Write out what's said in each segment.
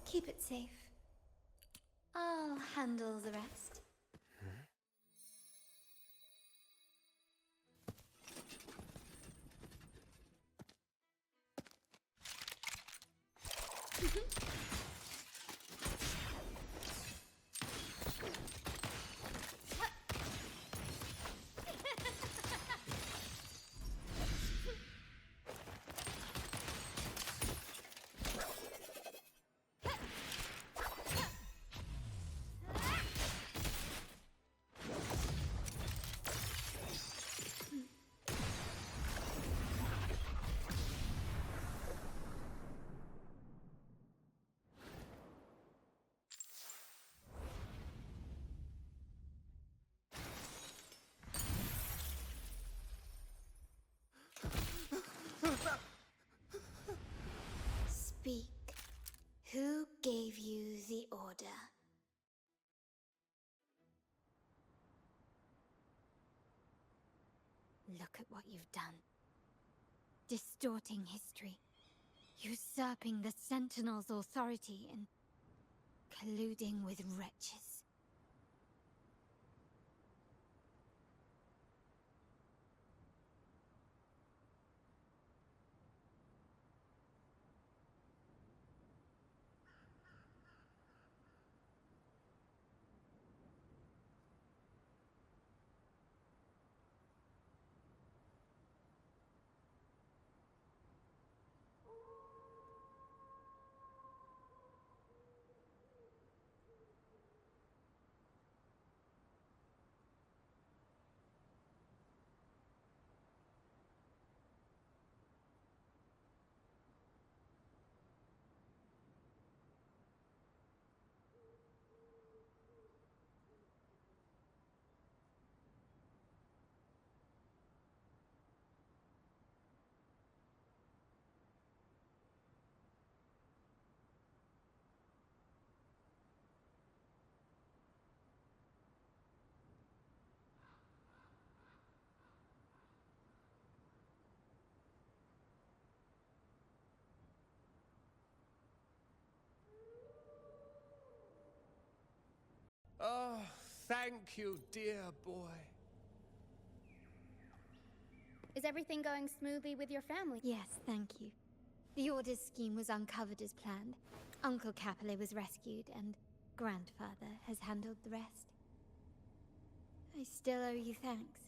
Keep it safe. I'll handle the rest. Speak. Who gave you the order? Look at what you've done. Distorting history. Usurping the Sentinel's authority and colluding with wretches. Oh, thank you, dear boy. Is everything going smoothly with your family? Yes, thank you. The Order's scheme was uncovered as planned. Uncle Capilet was rescued, and Grandfather has handled the rest. I still owe you thanks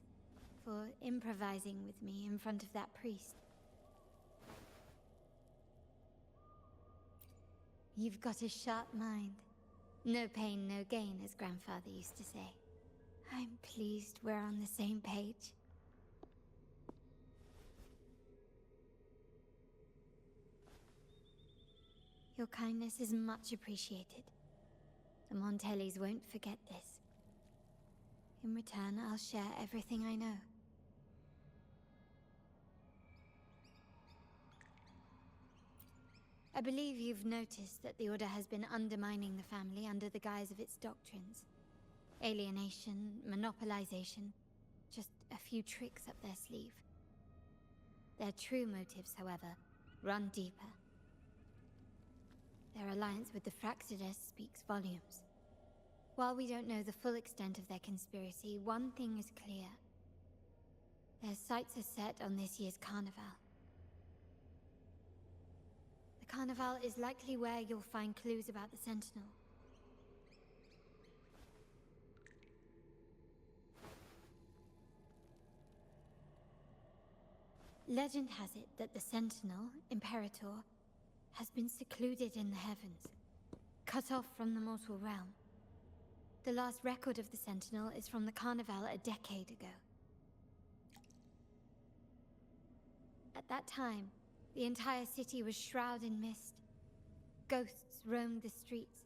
for improvising with me in front of that priest. You've got a sharp mind. No pain, no gain, as Grandfather used to say. I'm pleased we're on the same page. Your kindness is much appreciated. The Montellis won't forget this. In return, I'll share everything I know. I believe you've noticed that the Order has been undermining the family under the guise of its doctrines. Alienation, monopolization, just a few tricks up their sleeve. Their true motives, however, run deeper. Their alliance with the Fraxides speaks volumes. While we don't know the full extent of their conspiracy, one thing is clear. Their sights are set on this year's carnival. The carnival is likely where you'll find clues about the Sentinel. Legend has it that the Sentinel, Imperator, has been secluded in the heavens, cut off from the mortal realm. The last record of the Sentinel is from the Carnival a decade ago. At that time, the entire city was shrouded in mist. Ghosts roamed the streets.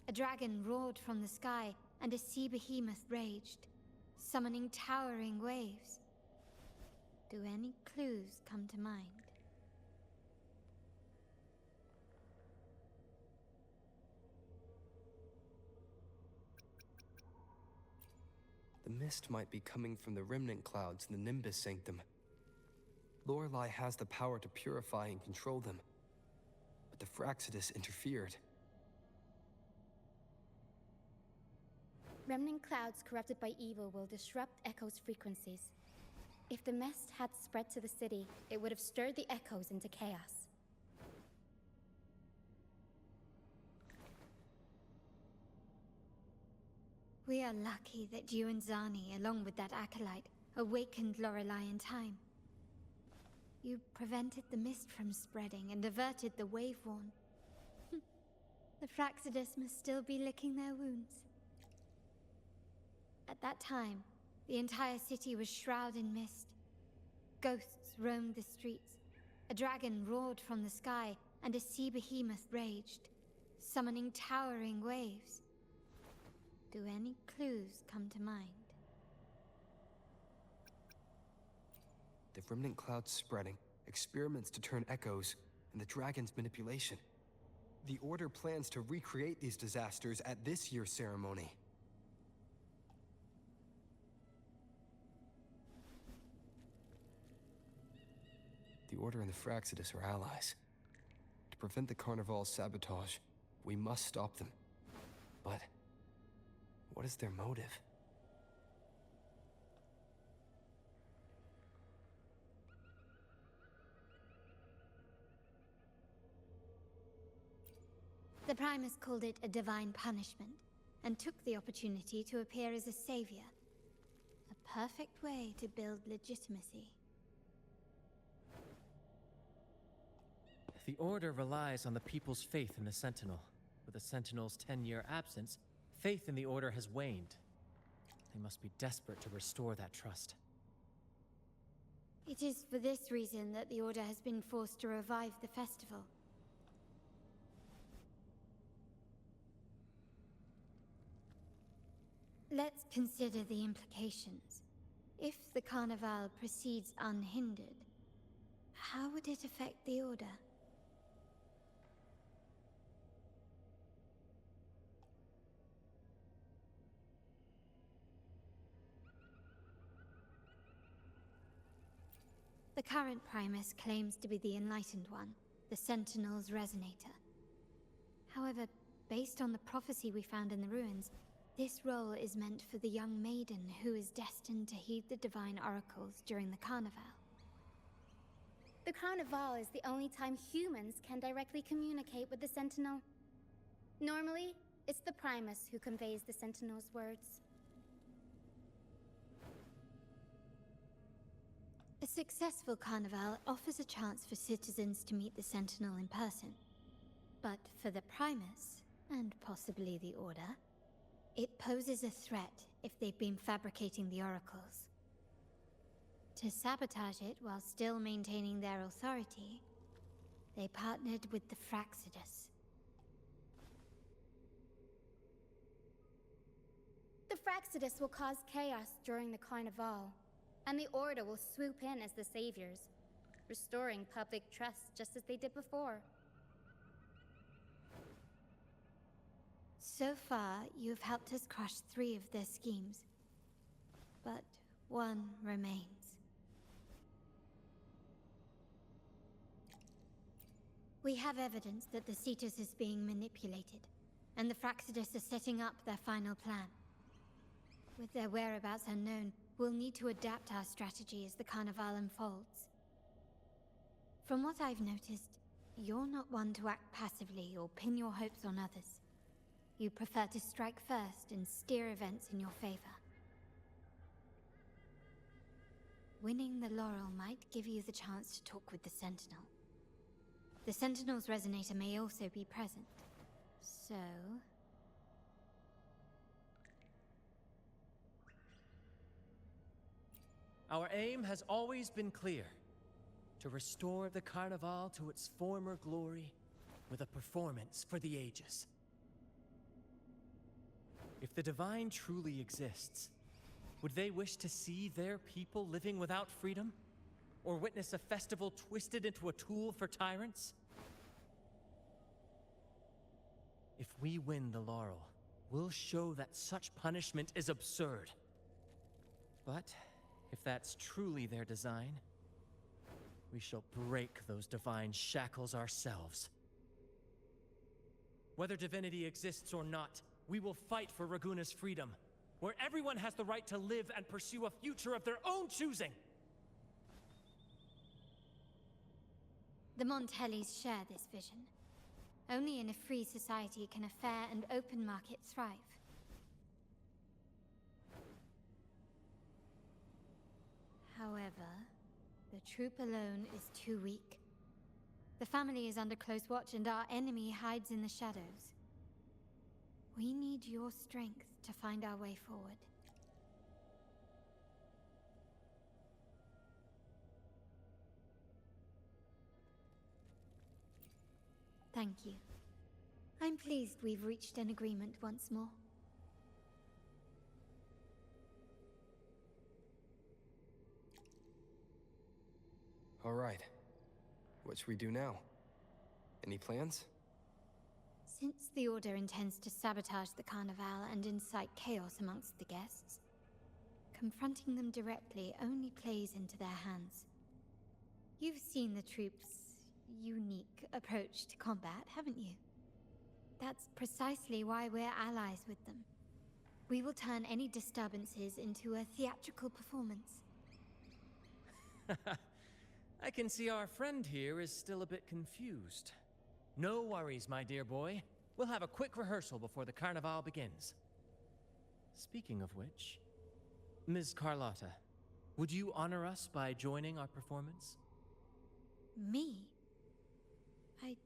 A dragon roared from the sky, and a sea behemoth raged, summoning towering waves. Do any clues come to mind? The mist might be coming from the remnant clouds in the Nimbus Sanctum. Lorelei has the power to purify and control them, but the Fraxides interfered. Remnant clouds corrupted by evil will disrupt Echo's frequencies. If the mist had spread to the city, it would have stirred the Echoes into chaos. We are lucky that you and Zani, along with that acolyte, awakened Lorelei in time. You prevented the mist from spreading and averted the wave-worn. The Fraxidus must still be licking their wounds. At that time, the entire city was shrouded in mist. Ghosts roamed the streets. A dragon roared from the sky, and a sea behemoth raged, summoning towering waves. Do any clues come to mind? The remnant clouds spreading, experiments to turn echoes, and the dragon's manipulation. The Order plans to recreate these disasters at this year's ceremony. The Order and the Fraxidus are allies. To prevent the Carnival's sabotage, we must stop them. But what is their motive? The Primus called it a divine punishment, and took the opportunity to appear as a savior. A perfect way to build legitimacy. The Order relies on the people's faith in the Sentinel. With the Sentinel's 10-year absence, faith in the Order has waned. They must be desperate to restore that trust. It is for this reason that the Order has been forced to revive the festival. Let's consider the implications. If the Carnival proceeds unhindered, how would it affect the Order? The current Primus claims to be the Enlightened One, the Sentinel's Resonator. However, based on the prophecy we found in the ruins, this role is meant for the young maiden who is destined to heed the divine oracles during the Carnival. The Carnival is the only time humans can directly communicate with the Sentinel. Normally, it's the Primus who conveys the Sentinel's words. A successful Carnival offers a chance for citizens to meet the Sentinel in person. But for the Primus, and possibly the Order, it poses a threat if they've been fabricating the oracles. To sabotage it while still maintaining their authority, they partnered with the Fraxidus. The Fraxidus will cause chaos during the Carnival, and the Order will swoop in as the saviors, restoring public trust just as they did before. So far, you've helped us crush 3 of their schemes. But one remains. We have evidence that the Cetus is being manipulated, and the Fraxidus are setting up their final plan. With their whereabouts unknown, we'll need to adapt our strategy as the Carnival unfolds. From what I've noticed, you're not one to act passively or pin your hopes on others. You prefer to strike first and steer events in your favor. Winning the laurel might give you the chance to talk with the Sentinel. The Sentinel's Resonator may also be present. So... Our aim has always been clear: to restore the Carnival to its former glory with a performance for the ages. If the Divine truly exists, would they wish to see their people living without freedom? Or witness a festival twisted into a tool for tyrants? If we win the laurel, we'll show that such punishment is absurd. But if that's truly their design, we shall break those divine shackles ourselves. Whether divinity exists or not, we will fight for Raguna's freedom, where everyone has the right to live and pursue a future of their own choosing. The Montellys share this vision. Only in a free society can a fair and open market thrive. However, the troop alone is too weak. The family is under close watch and our enemy hides in the shadows. We need your strength to find our way forward. Thank you. I'm pleased we've reached an agreement once more. All right. What should we do now? Any plans? Since the Order intends to sabotage the Carnival and incite chaos amongst the guests, confronting them directly only plays into their hands. You've seen the troops' unique approach to combat, haven't you? That's precisely why we're allies with them. We will turn any disturbances into a theatrical performance. I can see our friend here is still a bit confused. No worries, my dear boy. We'll have a quick rehearsal before the Carnival begins. Speaking of which, Ms. Carlotta, would you honor us by joining our performance? Me? I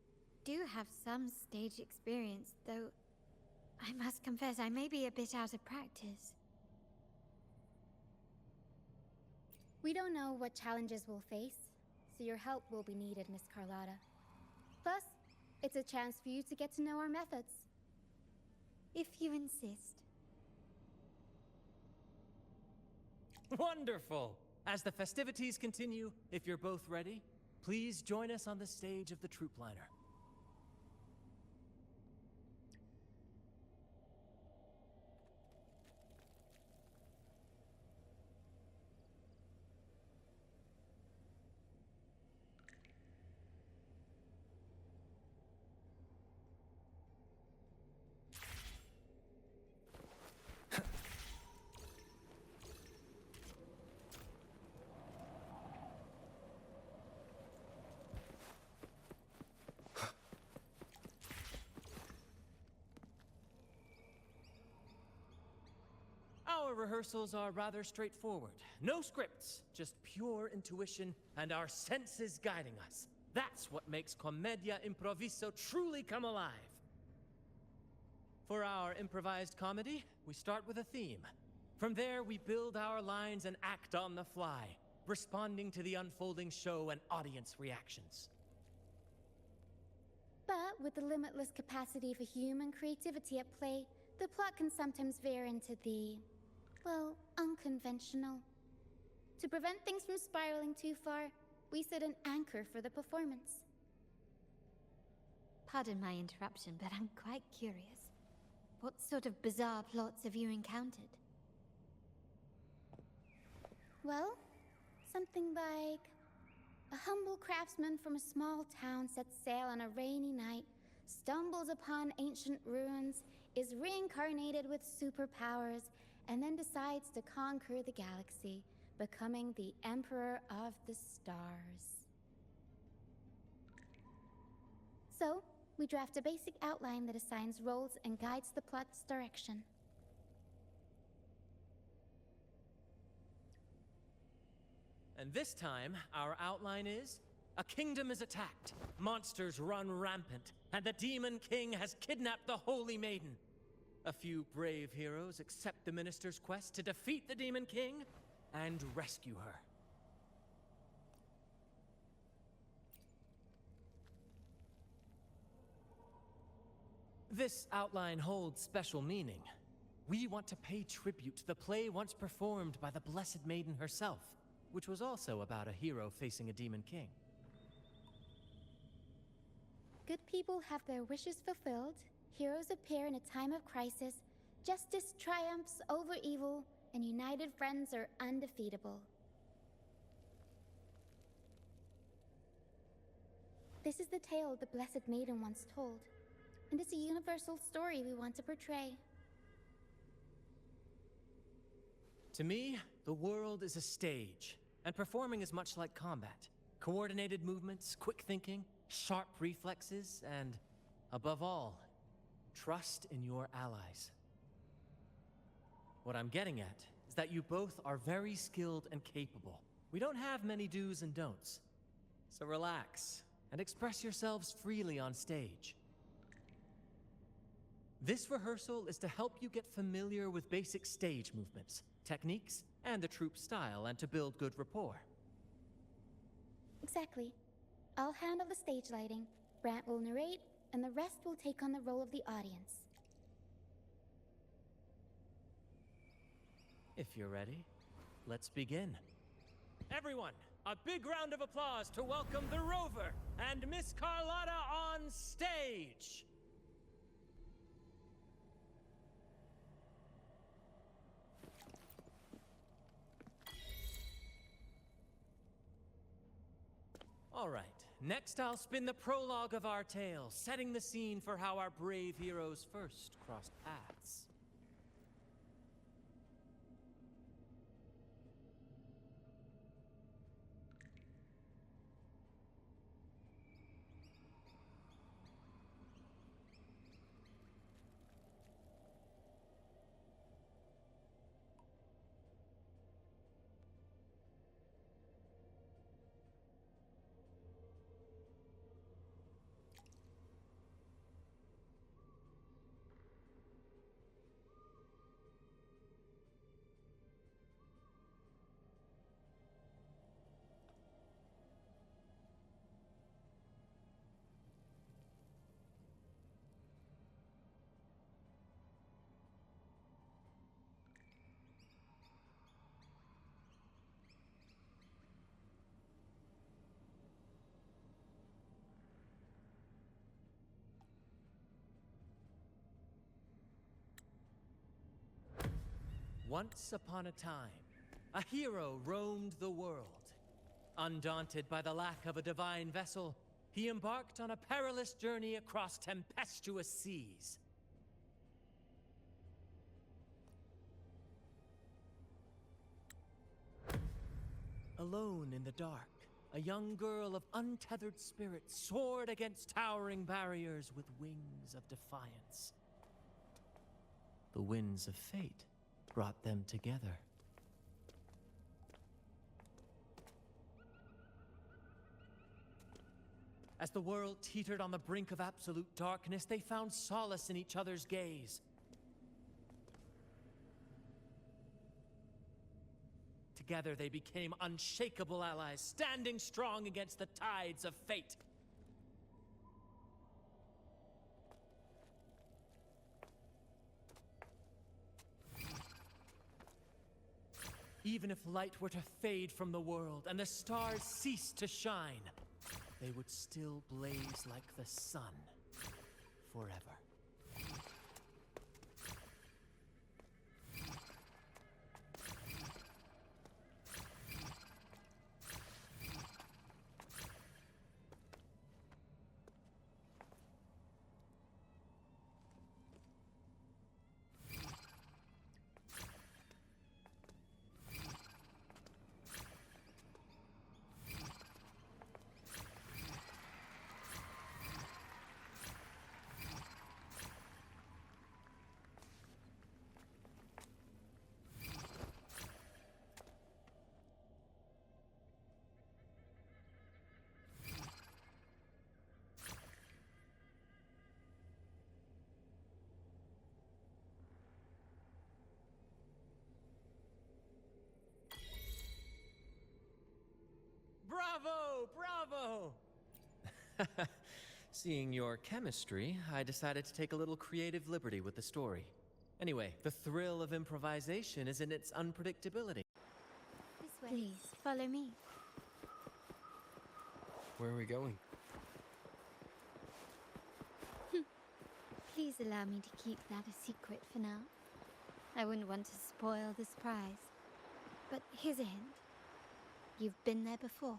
do have some stage experience, though I must confess I may be a bit out of practice. We don't know what challenges we'll face, so your help will be needed, Miss Carlotta. Plus, it's a chance for you to get to know our methods. If you insist. Wonderful! As the festivities continue, if you're both ready, please join us on the stage of the troop liner. Our rehearsals are rather straightforward. No scripts, just pure intuition and our senses guiding us. That's what makes Commedia Improviso truly come alive. For our improvised comedy, we start with a theme. From there, we build our lines and act on the fly, responding to the unfolding show and audience reactions. But with the limitless capacity for human creativity at play, the plot can sometimes veer into the, well, unconventional. To prevent things from spiraling too far, we set an anchor for the performance. Pardon my interruption, but I'm quite curious. What sort of bizarre plots have you encountered? Well, something like a humble craftsman from a small town sets sail on a rainy night, stumbles upon ancient ruins, is reincarnated with superpowers, and then decides to conquer the galaxy, becoming the Emperor of the Stars. So, we draft a basic outline that assigns roles and guides the plot's direction. And this time, our outline is, a kingdom is attacked, monsters run rampant, and the Demon King has kidnapped the Holy Maiden. A few brave heroes accept the Minister's quest to defeat the Demon King and rescue her. This outline holds special meaning. We want to pay tribute to the play once performed by the Blessed Maiden herself, which was also about a hero facing a Demon King. Good people have their wishes fulfilled, heroes appear in a time of crisis, justice triumphs over evil, and united friends are undefeatable. This is the tale the Blessed Maiden once told, and it's a universal story we want to portray. To me, the world is a stage, and performing is much like combat. Coordinated movements, quick thinking, sharp reflexes, and, above all, trust in your allies. What I'm getting at is that you both are very skilled and capable. We don't have many do's and don'ts. So relax and express yourselves freely on stage. This rehearsal is to help you get familiar with basic stage movements, techniques, and the troupe style, and to build good rapport. Exactly. I'll handle the stage lighting, Brant will narrate, and the rest will take on the role of the audience. If you're ready, let's begin. Everyone, a big round of applause to welcome the Rover and Miss Carlotta on stage! All right, next I'll spin the prologue of our tale, setting the scene for how our brave heroes first crossed paths. Once upon a time, a hero roamed the world. Undaunted by the lack of a divine vessel, he embarked on a perilous journey across tempestuous seas. Alone in the dark, a young girl of untethered spirit soared against towering barriers with wings of defiance. The winds of fate brought them together. As the world teetered on the brink of absolute darkness, they found solace in each other's gaze. Together they became unshakable allies, standing strong against the tides of fate. Even if light were to fade from the world and the stars cease to shine, they would still blaze like the sun forever. Bravo! Bravo! Seeing your chemistry, I decided to take a little creative liberty with the story. Anyway, the thrill of improvisation is in its unpredictability. This way. Please, follow me. Where are we going? Please allow me to keep that a secret for now. I wouldn't want to spoil the surprise. But here's a hint. You've been there before.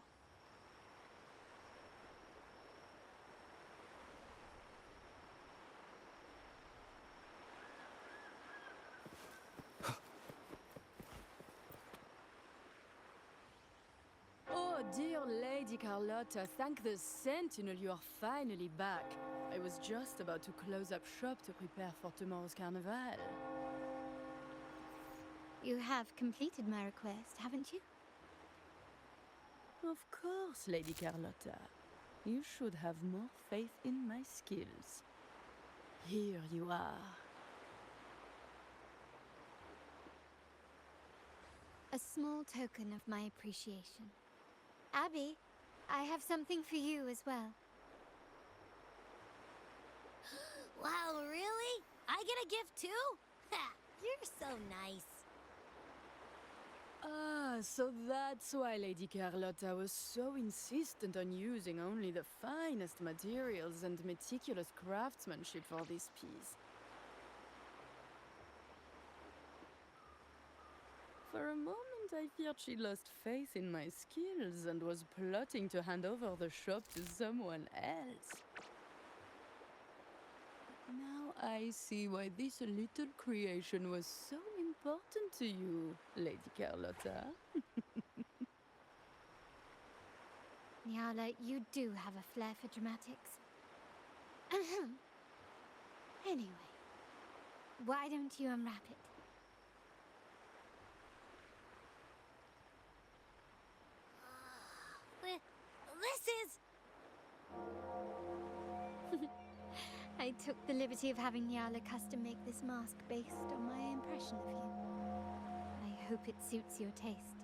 Dear Lady Carlotta, thank the Sentinel you are finally back. I was just about to close up shop to prepare for tomorrow's carnival. You have completed my request, haven't you? Of course, Lady Carlotta. You should have more faith in my skills. Here you are. A small token of my appreciation. Abby, I have something for you as well. Wow, really? I get a gift too? Ha! You're so nice. Ah, so that's why Lady Carlotta was so insistent on using only the finest materials and meticulous craftsmanship for this piece. For a moment, I feared she lost faith in my skills and was plotting to hand over the shop to someone else. Now I see why this little creation was so important to you, Lady Carlotta. Nyala, you do have a flair for dramatics. Anyway, why don't you unwrap it? This is... I took the liberty of having Nyala custom make this mask based on my impression of you. I hope it suits your taste.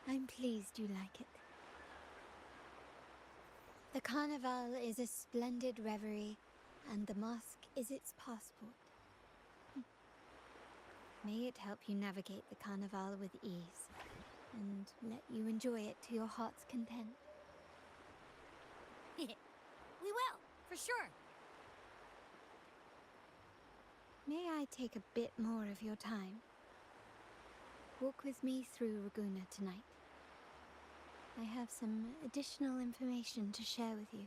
I'm pleased you like it. The carnival is a splendid reverie, and the mask is its passport. May it help you navigate the carnival with ease, and let you enjoy it to your heart's content. We will, for sure. May I take a bit more of your time? Walk with me through Raguna tonight. I have some additional information to share with you.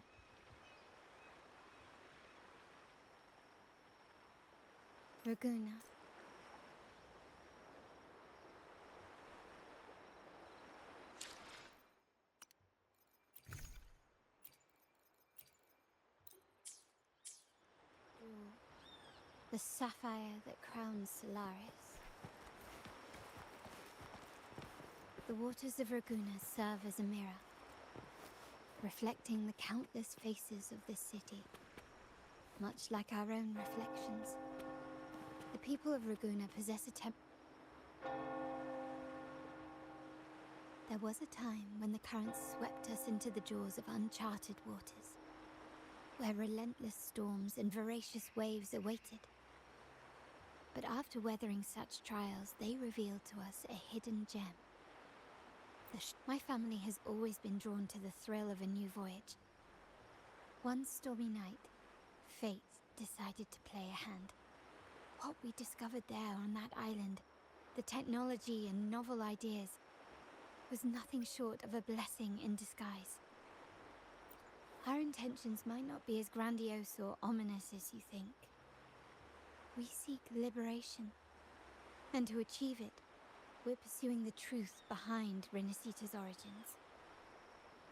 Raguna. The sapphire that crowns Solaris. The waters of Raguna serve as a mirror, reflecting the countless faces of this city, much like our own reflections. The people of Raguna possess a There was a time when the currents swept us into the jaws of uncharted waters, where relentless storms and voracious waves awaited. But after weathering such trials, they revealed to us a hidden gem. My family has always been drawn to the thrill of a new voyage. One stormy night, fate decided to play a hand. What we discovered there on that island, the technology and novel ideas, was nothing short of a blessing in disguise. Our intentions might not be as grandiose or ominous as you think. We seek liberation, and to achieve it, we're pursuing the truth behind Renacita's origins.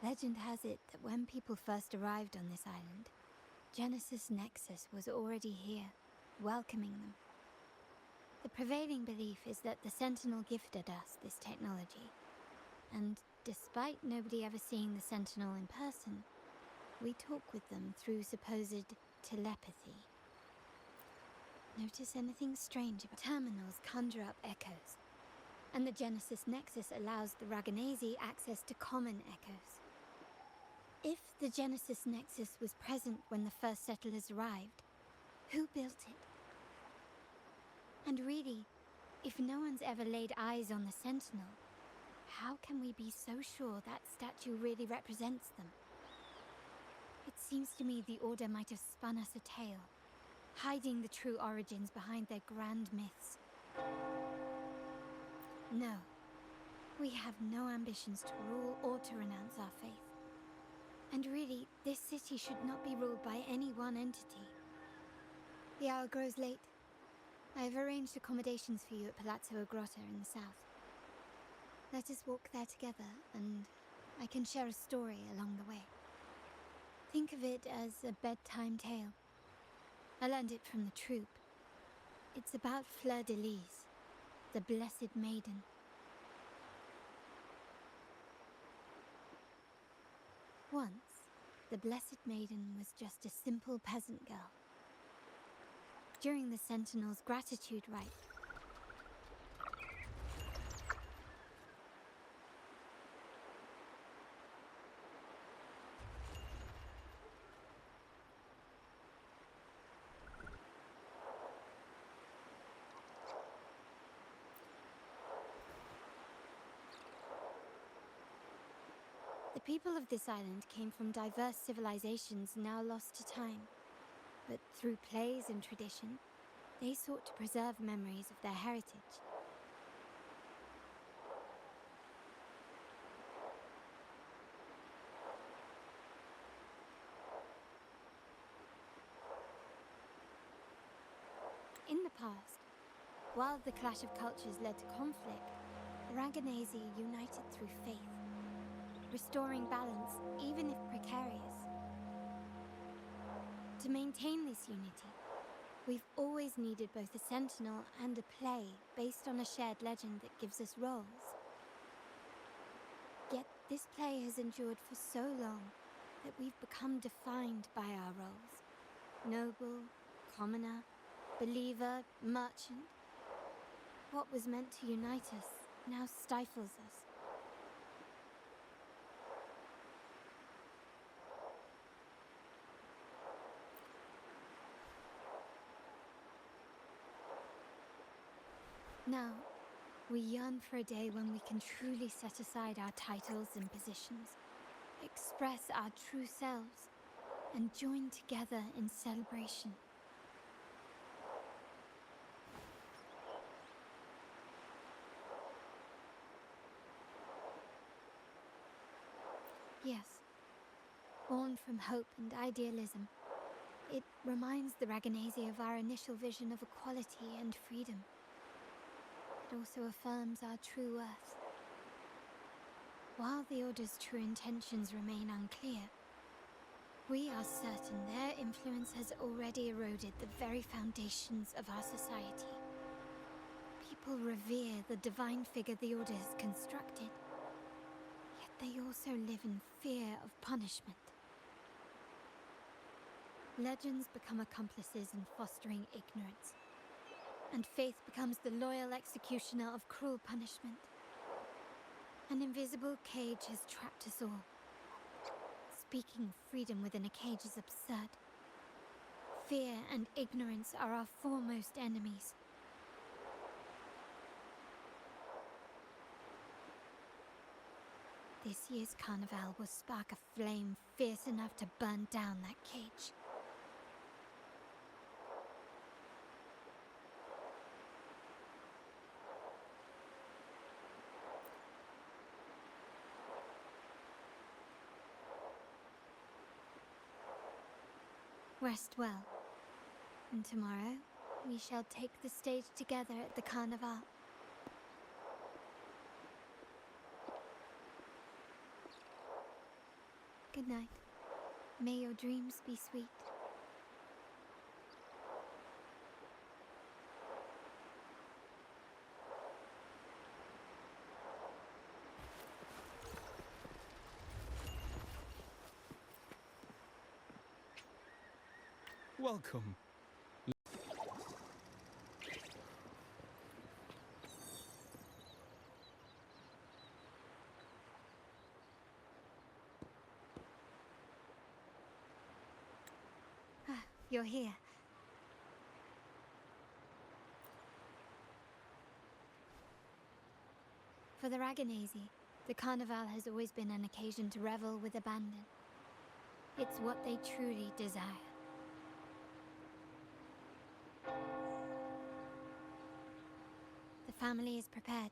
Legend has it that when people first arrived on this island, Genesis Nexus was already here, welcoming them. The prevailing belief is that the Sentinel gifted us this technology, and despite nobody ever seeing the Sentinel in person, we talk with them through supposed telepathy. Notice anything strange about terminals conjure up echoes, and the Genesis Nexus allows the Raganese access to common echoes. If the Genesis Nexus was present when the first settlers arrived, who built it? And really, if no one's ever laid eyes on the Sentinel, how can we be so sure that statue really represents them? It seems to me the Order might have spun us a tale, hiding the true origins behind their grand myths. No, we have no ambitions to rule or to renounce our faith. And really, this city should not be ruled by any one entity. The hour grows late. I've arranged accommodations for you at Palazzo Grotta in the south. Let us walk there together, and I can share a story along the way. Think of it as a bedtime tale. I learned it from the troupe. It's about Fleur de Lis, the Blessed Maiden. Once, the Blessed Maiden was just a simple peasant girl. During the Sentinel's gratitude rite, the people of this island came from diverse civilizations now lost to time. But through plays and tradition, they sought to preserve memories of their heritage. In the past, while the clash of cultures led to conflict, the Ragganese united through faith, restoring balance even if precarious. To maintain this unity, we've always needed both a sentinel and a play based on a shared legend that gives us roles. Yet this play has endured for so long that we've become defined by our roles. Noble, commoner, believer, merchant. What was meant to unite us now stifles us. Now, we yearn for a day when we can truly set aside our titles and positions, express our true selves, and join together in celebration. Yes, born from hope and idealism, it reminds the Ragganese of our initial vision of equality and freedom. It also affirms our true worth. While the Order's true intentions remain unclear, we are certain their influence has already eroded the very foundations of our society. People revere the divine figure the Order has constructed, yet they also live in fear of punishment. Legends become accomplices in fostering ignorance, and faith becomes the loyal executioner of cruel punishment. An invisible cage has trapped us all. Speaking of freedom within a cage is absurd. Fear and ignorance are our foremost enemies. This year's carnival will spark a flame fierce enough to burn down that cage. Rest well, and tomorrow we shall take the stage together at the carnival. Good night. May your dreams be sweet. Welcome. You're here. For the Ragganese, the carnival has always been an occasion to revel with abandon. It's what they truly desire. The family is prepared.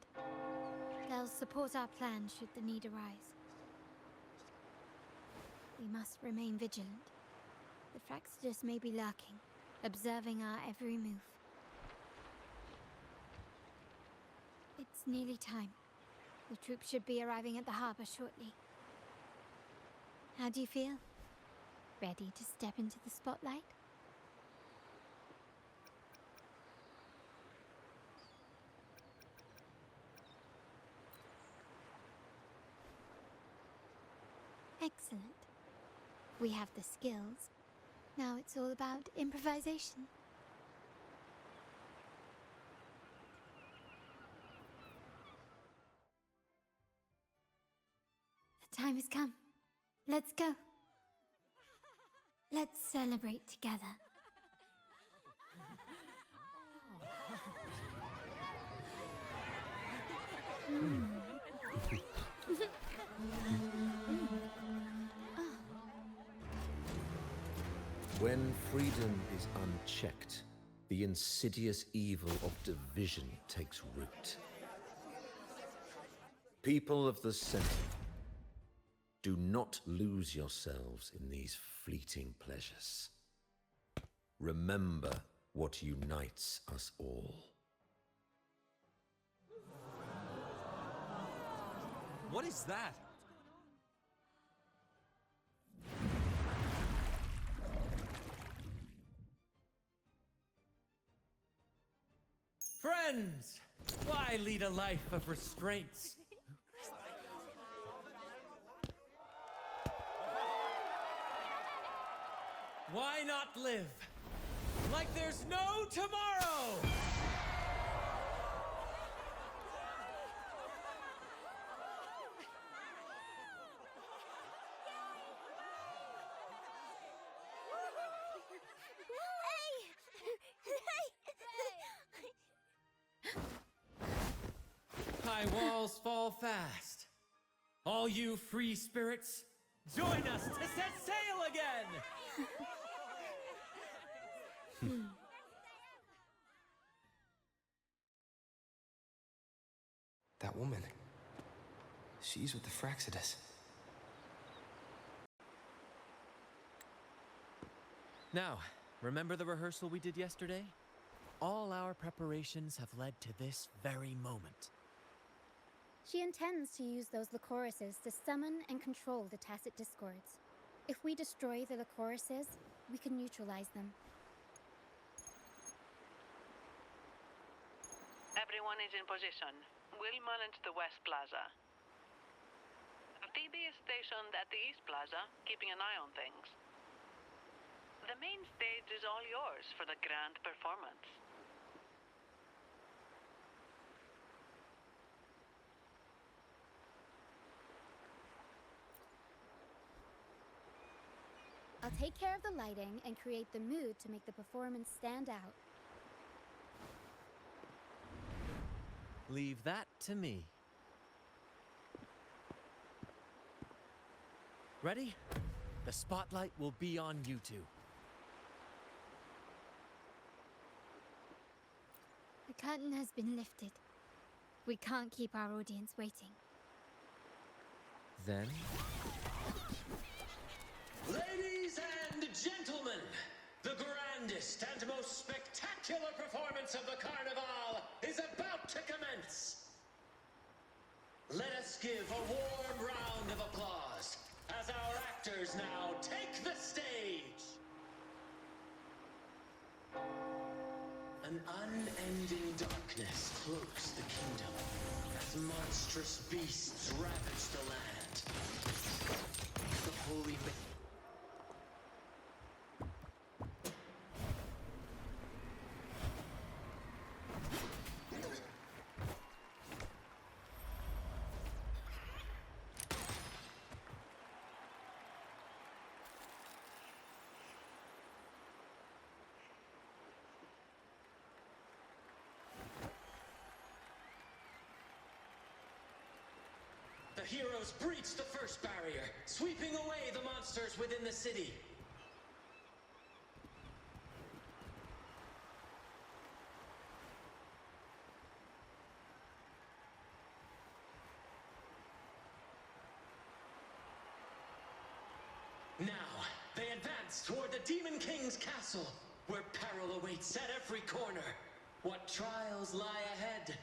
They'll support our plan should the need arise. We must remain vigilant. The Fraxidus may be lurking, observing our every move. nearly time. The troops should be arriving at the harbor shortly. How do you feel? Ready to step into the spotlight? Excellent. We have the skills. Now it's all about improvisation. The time has come. Let's go. Let's celebrate together. When freedom is unchecked, the insidious evil of division takes root. People of the Center, do not lose yourselves in these fleeting pleasures. Remember what unites us all. What is that? Friends, why lead a life of restraints? Why not live like there's no tomorrow? High walls fall fast. All you free spirits, join us to set sail again! That woman. She's with the Fraxidus. Now, remember the rehearsal we did yesterday? All our preparations have led to this very moment. She intends to use those Lycoruses to summon and control the Tacit Discords. If we destroy the Lycoruses, we can neutralize them. Everyone is in position. We'll manage the West Plaza. Phoebe is stationed at the East Plaza, keeping an eye on things. The main stage is all yours for the grand performance. I'll take care of the lighting and create the mood to make the performance stand out. Leave that to me. Ready? The spotlight will be on you two. The curtain has been lifted. We can't keep our audience waiting. Then, Ladies and gentlemen, the grandest and most spectacular performance of the Carnival is about to commence. Let us give a warm round of applause as our actors now take the stage. An unending darkness cloaks the kingdom as monstrous beasts ravage the land. The holy The heroes breach the first barrier, sweeping away the monsters within the city. Now, they advance toward the Demon King's castle, where peril awaits at every corner. What trials lie ahead?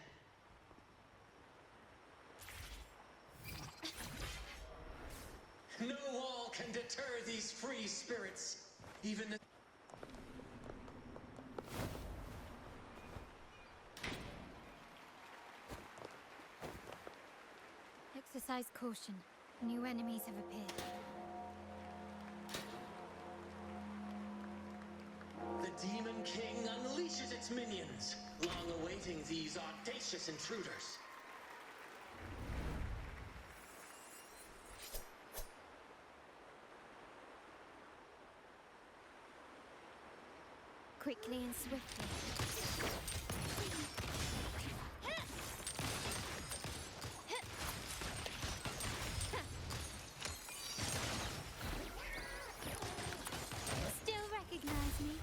can deter these free spirits. Even the... Exercise caution. New enemies have appeared. The Demon King unleashes its minions, long awaiting these audacious intruders. Quickly and swiftly. Still recognize me?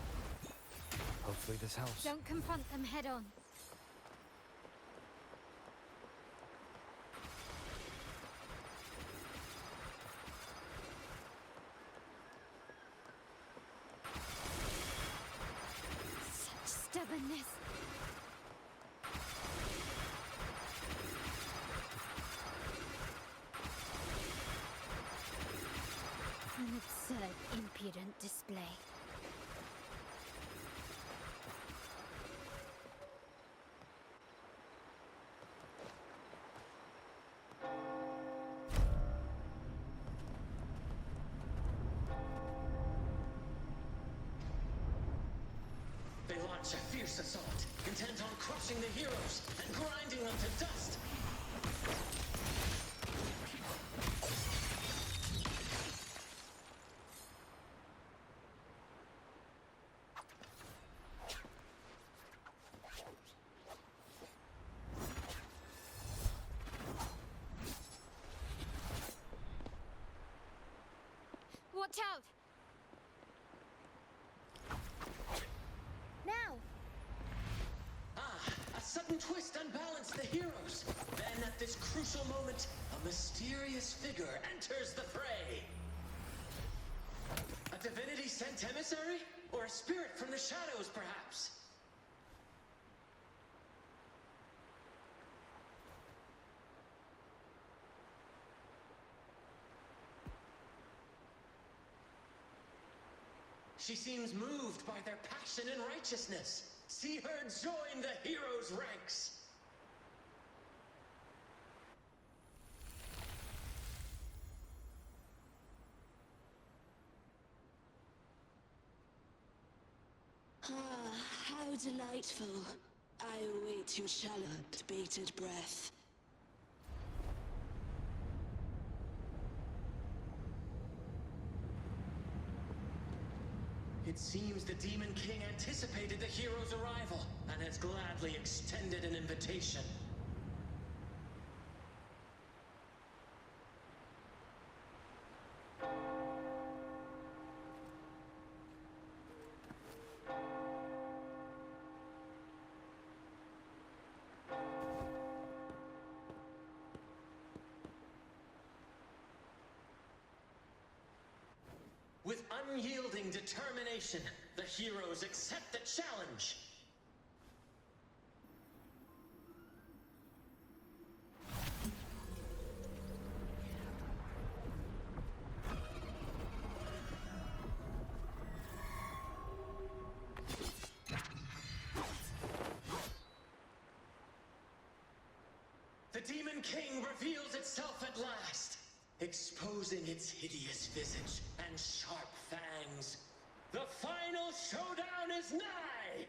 Hopefully this helps. Don't confront them head on. Such stubbornness. An absurd, impudent display. They launch a fierce assault, intent on crushing the heroes and grinding them to dust. Watch out! Now! A sudden twist unbalanced the heroes. Then at this crucial moment, a mysterious figure enters the fray. A divinity sent emissary? Or a spirit from the shadows, perhaps? She seems moved by their passion and righteousness. See her join the heroes' ranks. Ah, how delightful. I await your shallowed, bated breath. It seems the Demon King anticipated the hero's arrival and has gladly extended an invitation. With unyielding determination, the heroes accept the challenge. The Demon King reveals itself at last, exposing its hideous visage and sharp fangs. The final showdown is nigh!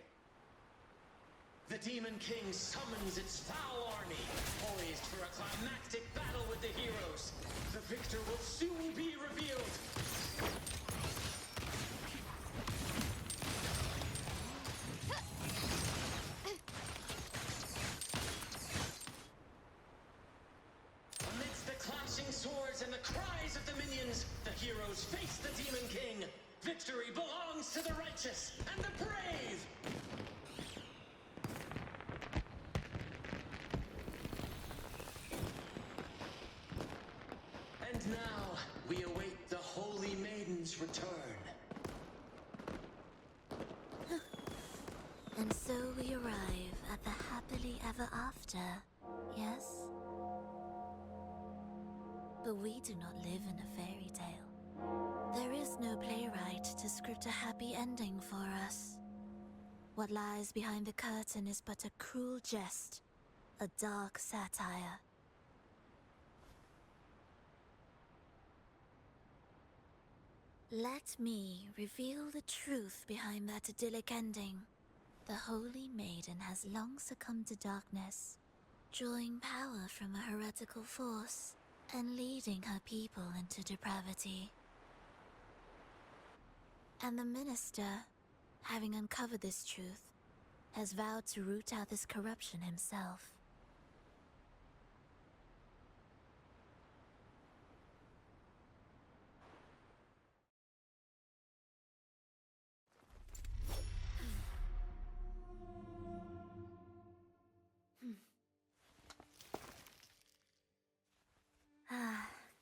The Demon King summons its foul army, poised for a climactic battle with the heroes. The victor will soon be revealed. Amidst the clashing swords and the cries of the minions, the heroes face the Demon King. Victory belongs to the righteous and the brave! And now, we await the Holy Maiden's return. And so we arrive at the happily ever after, yes? But we do not live in a fairy tale. There is no playwright to script a happy ending for us. What lies behind the curtain is but a cruel jest, a dark satire. Let me reveal the truth behind that idyllic ending. The Holy Maiden has long succumbed to darkness, drawing power from a heretical force and leading her people into depravity. And the minister, having uncovered this truth, has vowed to root out this corruption himself.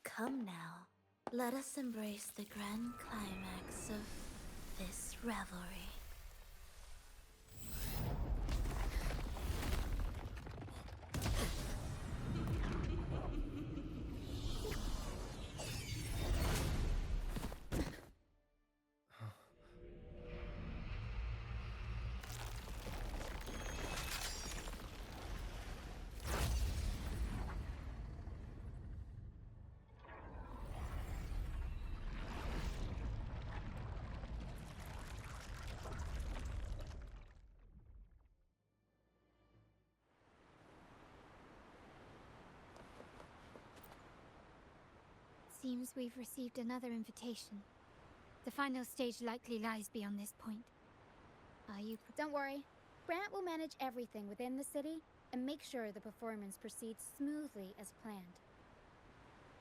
Come now, let us embrace the grand climax of this revelry. Seems we've received another invitation. The final stage likely lies beyond this point. Are you Don't worry. Brant will manage everything within the city and make sure the performance proceeds smoothly as planned.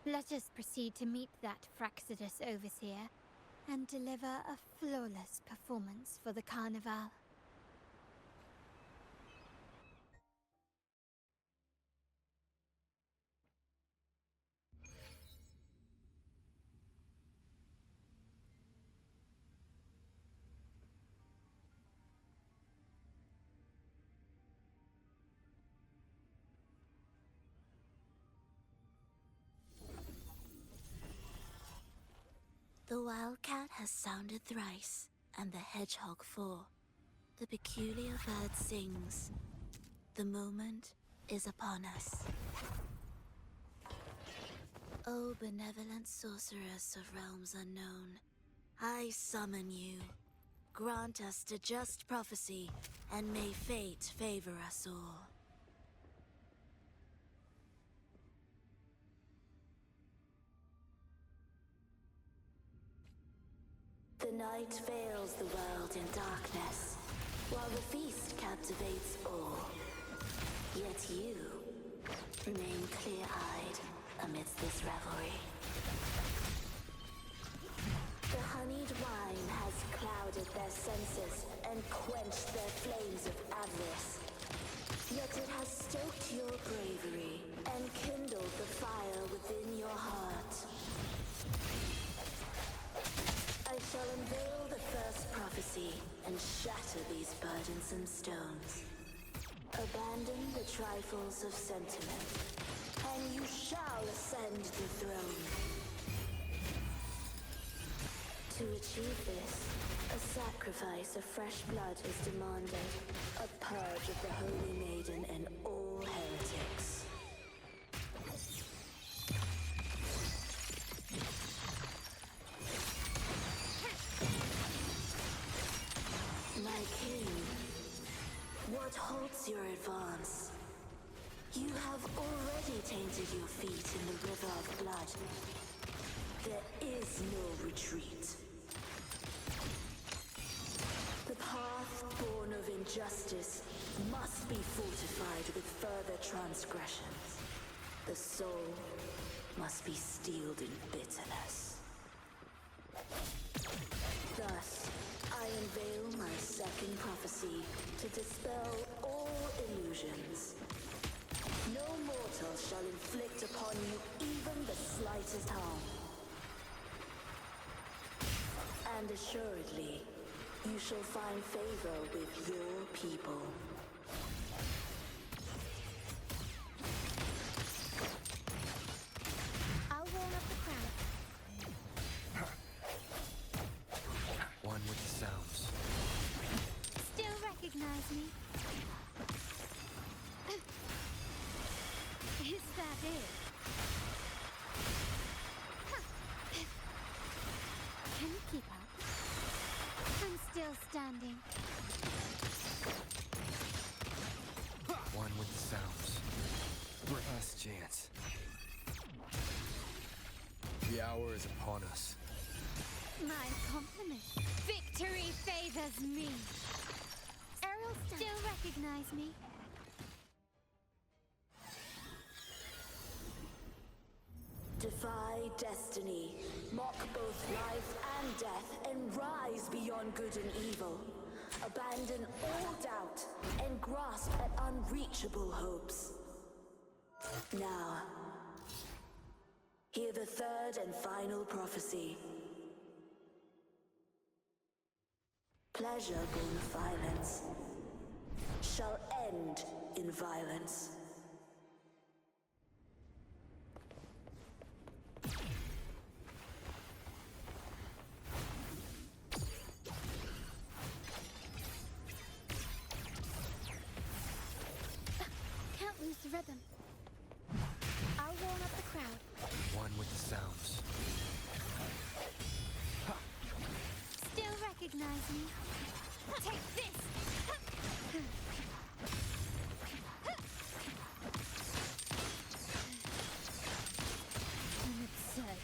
Let us proceed to meet that Fraxidus overseer and deliver a flawless performance for the Carnival. The wildcat has sounded thrice, and the hedgehog four. The peculiar bird sings. The moment is upon us. O benevolent sorceress of realms unknown, I summon you. Grant us the just prophecy, and may fate favor us all. The night veils the world in darkness, while the feast captivates all. Yet you remain clear-eyed amidst this revelry. The honeyed wine has clouded their senses and quenched their flames of avarice. Yet it has stoked your bravery and kindled the fire within your heart. I shall unveil the first prophecy and shatter these burdensome stones. Abandon the trifles of sentiment, and you shall ascend the throne. To achieve this, a sacrifice of fresh blood is demanded, a purge of the Holy Maiden and all heretics. My king, what halts your advance? You have already tainted your feet in the river of blood. There is no retreat. The path born of injustice must be fortified with further transgressions. The soul must be steeled in bitterness. Thus, I unveil my second prophecy to dispel all illusions. No mortal shall inflict upon you even the slightest harm. And assuredly, you shall find favor with your people. I'll roll up the crowd. understanding. One with the sounds. Last chance. The hour is upon us. My compliment. Victory favors me. Ariel Still recognize me? Defy destiny. Mock both life and death and rise beyond good and evil. Abandon all doubt and grasp at unreachable hopes. Now, hear the third and final prophecy. Pleasure born of violence shall end in violence. Can't lose the rhythm. I'll warm up the crowd. One with the sounds. Still recognize me? Take this! I'm absurd.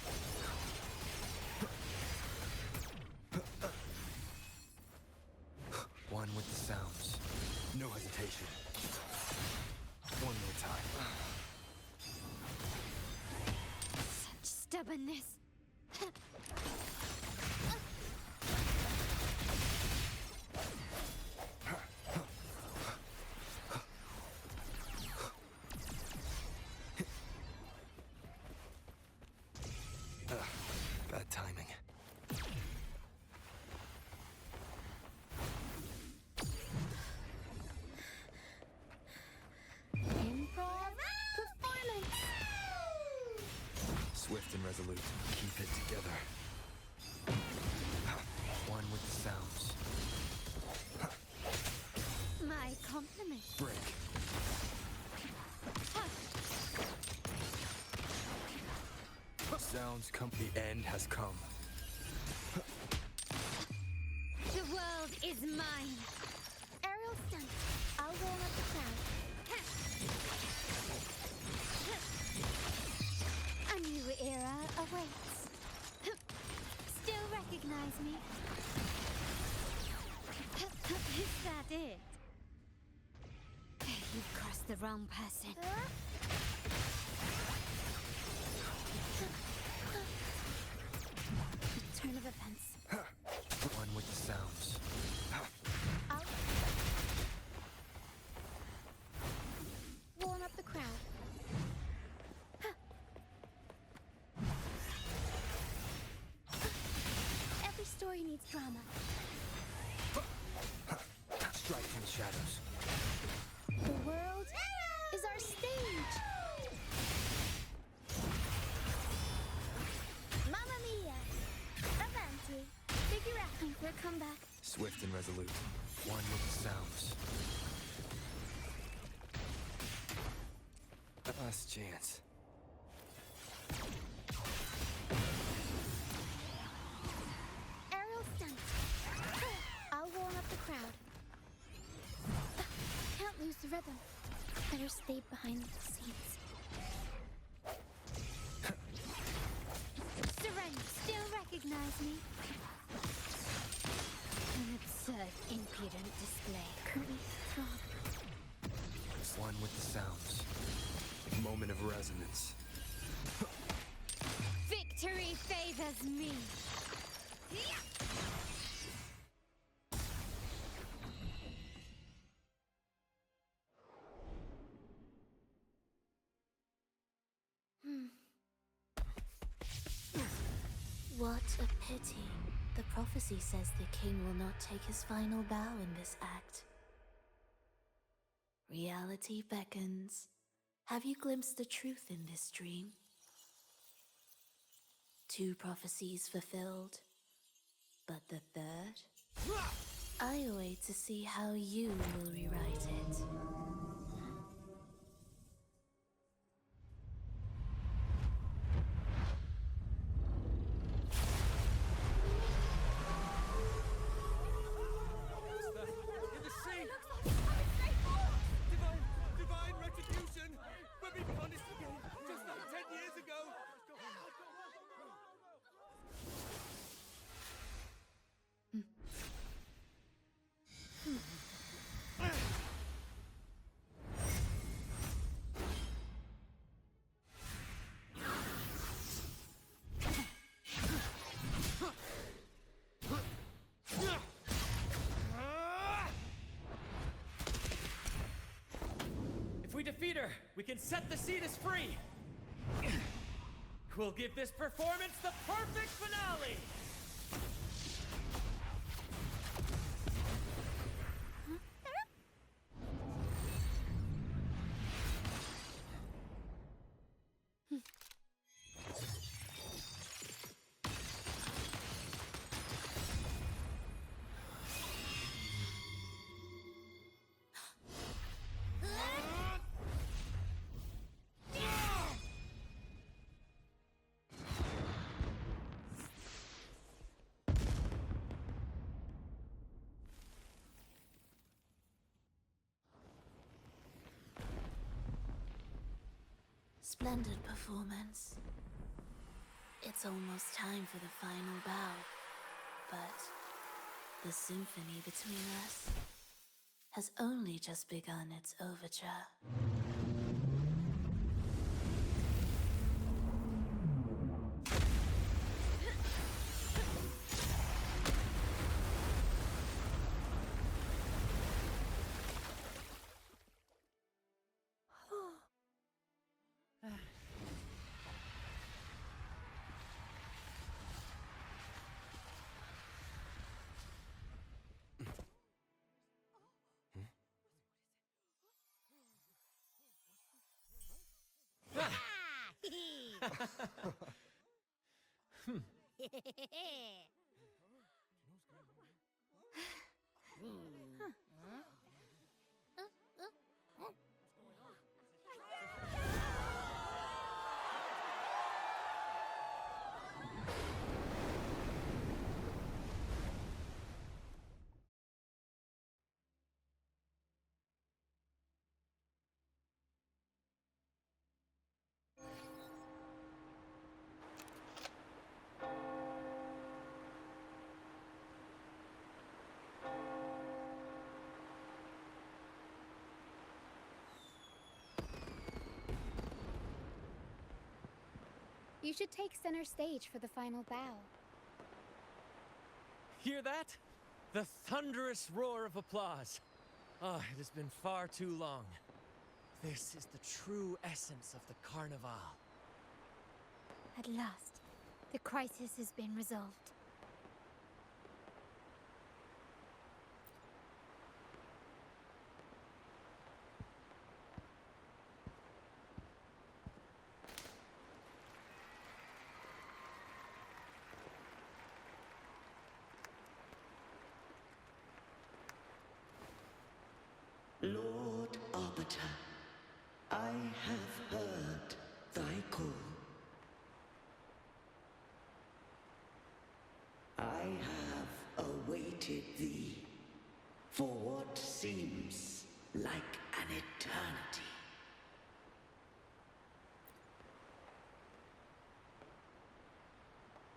One with the sounds. No hesitation. One more time. Such stubbornness. Bad timing. Improv performance. Swift and resolute. Keep it together. One with the sounds. My compliment. Break. Sounds come. The end has come. The world is mine. Ariel stunt. I'll warm up the crowd. A new era awaits. Still recognize me? Is that it? You've crossed the wrong person. Turn of events. One with the sounds. I'll warm up the crowd. Every story needs drama. Strike from the shadows. The world is our stage. Mamma mia! Avanti! Figure out time for a comeback. Swift and resolute. One with the sounds. Last chance. Ariel stunt. I'll warm up the crowd. Can't lose the rhythm. Better stay behind the scenes. Surrender. Still recognize me? An absurd, impudent display. Curtain drop. One with the sounds. Moment of resonance. Victory favors me. What a pity. The prophecy says the king will not take his final bow in this act. Reality beckons. Have you glimpsed the truth in this dream? 2 prophecies fulfilled, but the third? I await to see how you will rewrite it. we can set the Cetus free! We'll give this performance the perfect finale! Splendid performance. It's almost time for the final bow, but the symphony between us has only just begun its overture. You should take center stage for the final bow. Hear that? The thunderous roar of applause. Ah, it has been far too long. This is the true essence of the Carnival. At last, the crisis has been resolved. Lord Arbiter, I have heard thy call. I have awaited thee for what seems like an eternity.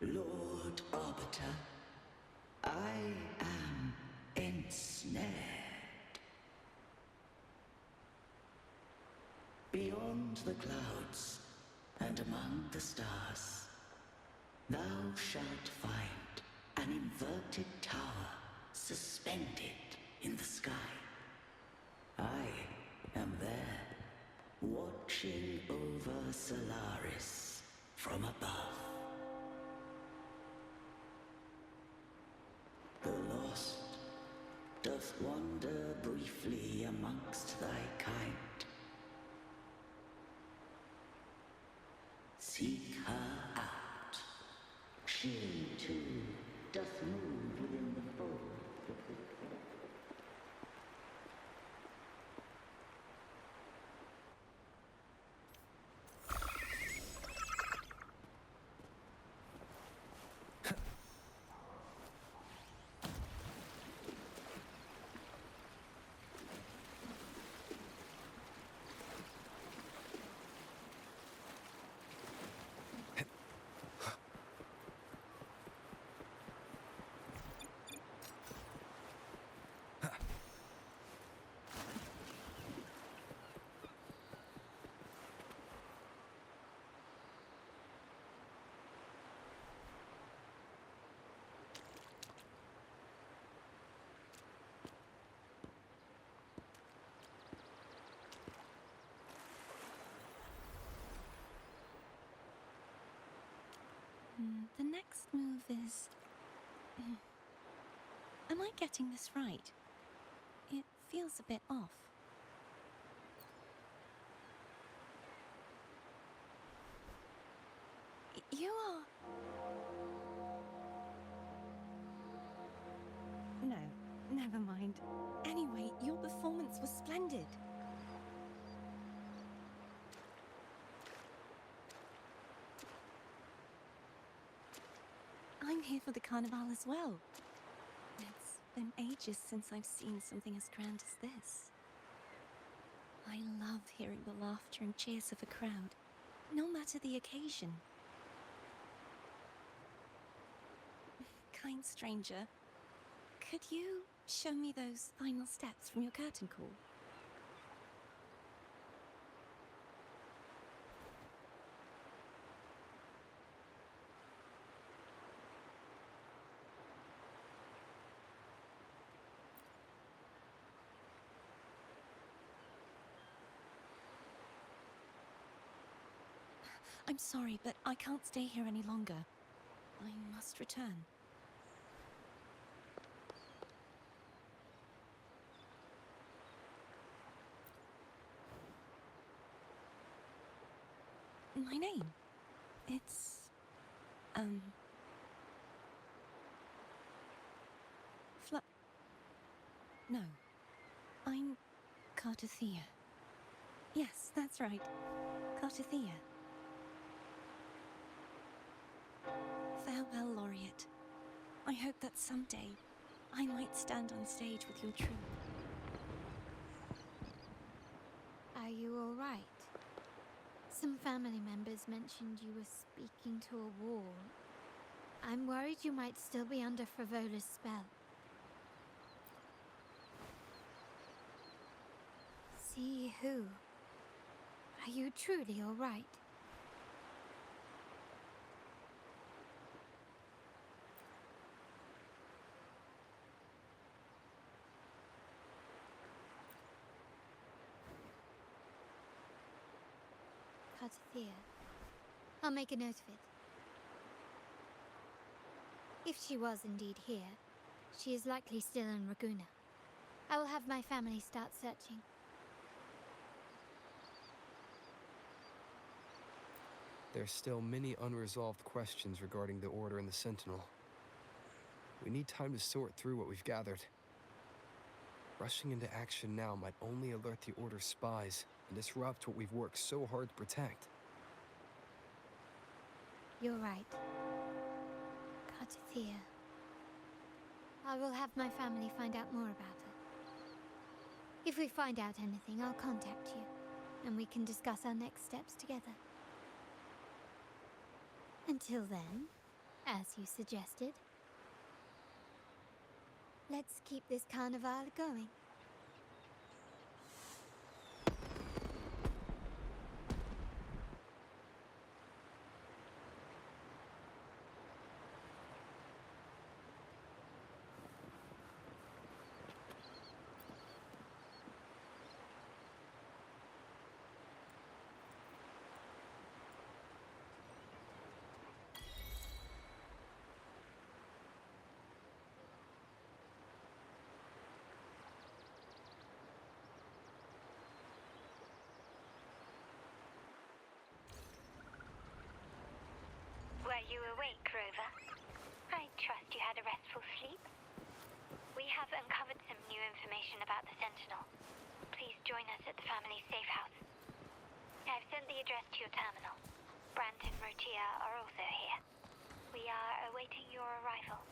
Lord Arbiter, I am ensnared. Beyond the clouds and among the stars, thou shalt find an inverted tower suspended in the sky. I am there, watching over Solaris from above. The lost doth wander briefly amongst thy kind. Seek her out. She, too, doth move within the fold. The next move is... Am I getting this right? It feels a bit off. You are... No, never mind. Anyway, your performance was splendid. I'm here for the carnival as well. It's been ages since I've seen something as grand as this. I love hearing the laughter and cheers of a crowd, no matter the occasion. Kind stranger, could you show me those final steps from your curtain call? I'm sorry, but I can't stay here any longer. I must return. My name? It's... No. I'm Cartothea. Yes, that's right. Cartothea. Farewell, Laureate. I hope that someday I might stand on stage with your troupe. Are you all right? Some family members mentioned you were speaking to a wall. I'm worried you might still be under Frivola's spell. See who? Are you truly all right? Cartothea. I'll make a note of it. If she was indeed here, she is likely still in Raguna. I will have my family start searching. There's still many unresolved questions regarding the Order and the Sentinel. We need time to sort through what we've gathered. Rushing into action now might only alert the Order's spies and disrupt what we've worked so hard to protect. You're right. Cartothea. I will have my family find out more about her. If we find out anything, I'll contact you, and we can discuss our next steps together. Until then, as you suggested, let's keep this carnival going. Were you awake, Rover? I trust you had a restful sleep. We have uncovered some new information about the Sentinel. Please join us at the family safe house. I've sent the address to your terminal. Brant and Rotia are also here. We are awaiting your arrival.